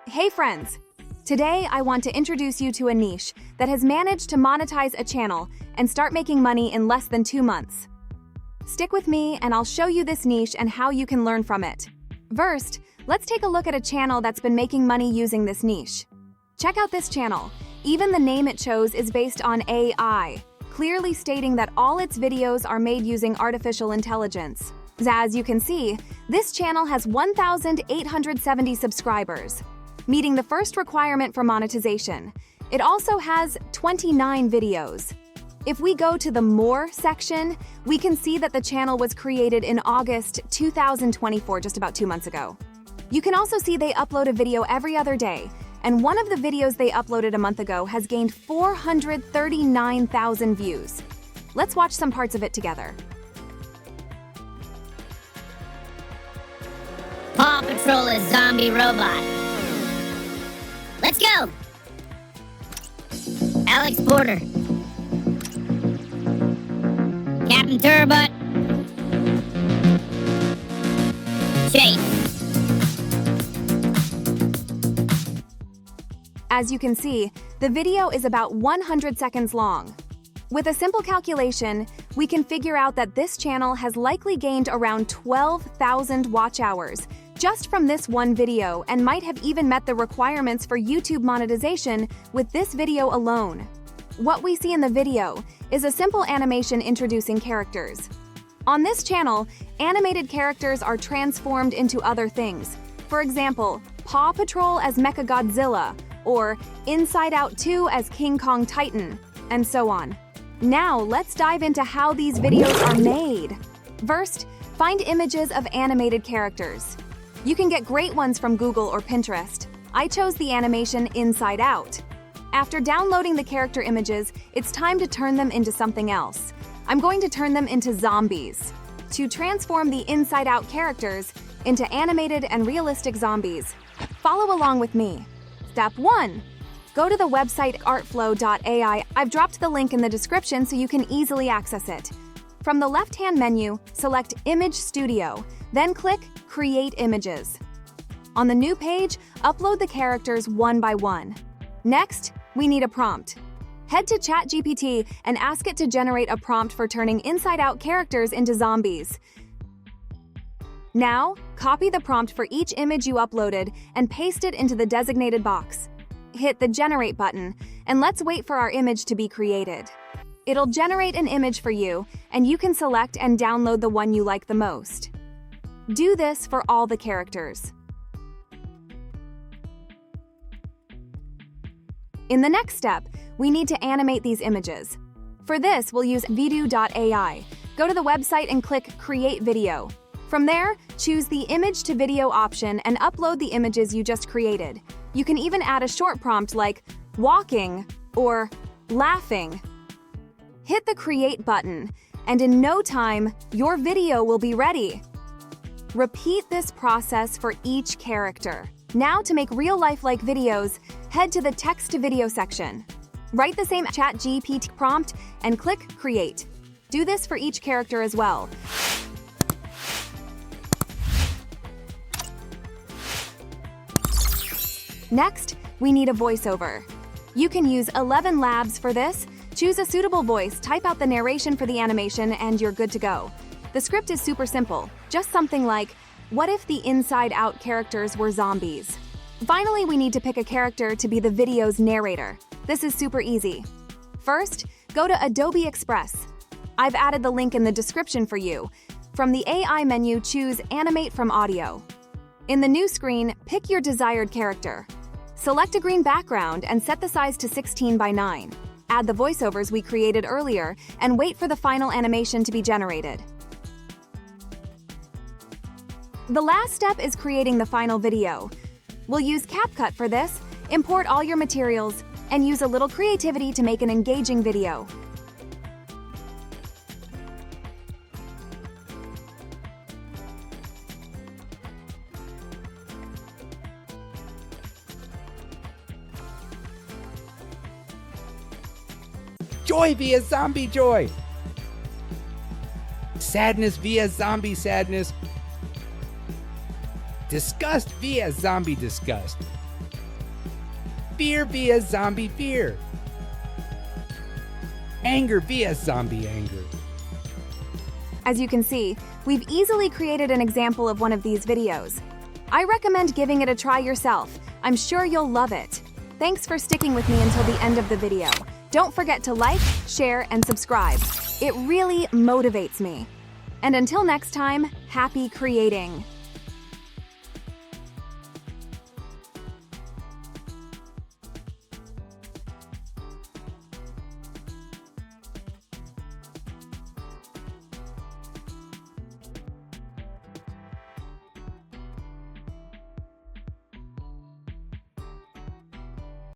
Hey friends! Today I want to introduce you to a niche that has managed to monetize a channel and start making money in less than 2 months. Stick with me and I'll show you this niche and how you can learn from it. First, let's take a look at a channel that's been making money using this niche. Check out this channel. Even the name it chose is based on AI, clearly stating that all its videos are made using artificial intelligence. As you can see, this channel has 1,870 subscribers, meeting the first requirement for monetization. It also has 29 videos. If we go to the More section, we can see that the channel was created in August 2024, just about 2 months ago. You can also see they upload a video every other day, and one of the videos they uploaded a month ago has gained 439,000 views. Let's watch some parts of it together. Paw Patrol is zombie robot. Let's go! Alex Porter. Captain Turbutt. Chase. As you can see, the video is about 100 seconds long. With a simple calculation, we can figure out that this channel has likely gained around 12,000 watch hours just from this one video and might have even met the requirements for YouTube monetization with this video alone. What we see in the video is a simple animation introducing characters. On this channel, animated characters are transformed into other things. For example, Paw Patrol as Mechagodzilla, or Inside Out 2 as King Kong Titan, and so on. Now, let's dive into how these videos are made. First, find images of animated characters. You can get great ones from Google or Pinterest. I chose the animation Inside Out. After downloading the character images, it's time to turn them into something else. I'm going to turn them into zombies. To transform the Inside Out characters into animated and realistic zombies, follow along with me. Step 1. Go to the website artflow.ai. I've dropped the link in the description so you can easily access it. From the left-hand menu, select Image Studio, then click Create Images. On the new page, upload the characters one by one. Next, we need a prompt. Head to ChatGPT and ask it to generate a prompt for turning inside-out characters into zombies. Now, copy the prompt for each image you uploaded and paste it into the designated box. Hit the Generate button, and let's wait for our image to be created. It'll generate an image for you, and you can select and download the one you like the most. Do this for all the characters. In the next step, we need to animate these images. For this, we'll use Vidu.ai. Go to the website and click Create Video. From there, choose the Image to Video option and upload the images you just created. You can even add a short prompt like walking or laughing. Hit the Create button, and in no time, your video will be ready. Repeat this process for each character. Now, to make real-life-like videos, head to the text-to-video section. Write the same ChatGPT prompt and click Create. Do this for each character as well. Next, we need a voiceover. You can use 11 Labs for this. Choose a suitable voice, type out the narration for the animation, and you're good to go. The script is super simple, just something like, what if the Inside Out characters were zombies? Finally, we need to pick a character to be the video's narrator. This is super easy. First, go to Adobe Express. I've added the link in the description for you. From the AI menu, choose Animate from Audio. In the new screen, pick your desired character. Select a green background and set the size to 16 by 9. Add the voiceovers we created earlier and wait for the final animation to be generated. The last step is creating the final video. We'll use CapCut for this, import all your materials, and use a little creativity to make an engaging video. Joy via zombie joy. Sadness via zombie sadness. Disgust via zombie disgust. Fear via zombie fear. Anger via zombie anger. As you can see, we've easily created an example of one of these videos. I recommend giving it a try yourself. I'm sure you'll love it. Thanks for sticking with me until the end of the video. Don't forget to like, share, and subscribe. It really motivates me. And until next time, happy creating!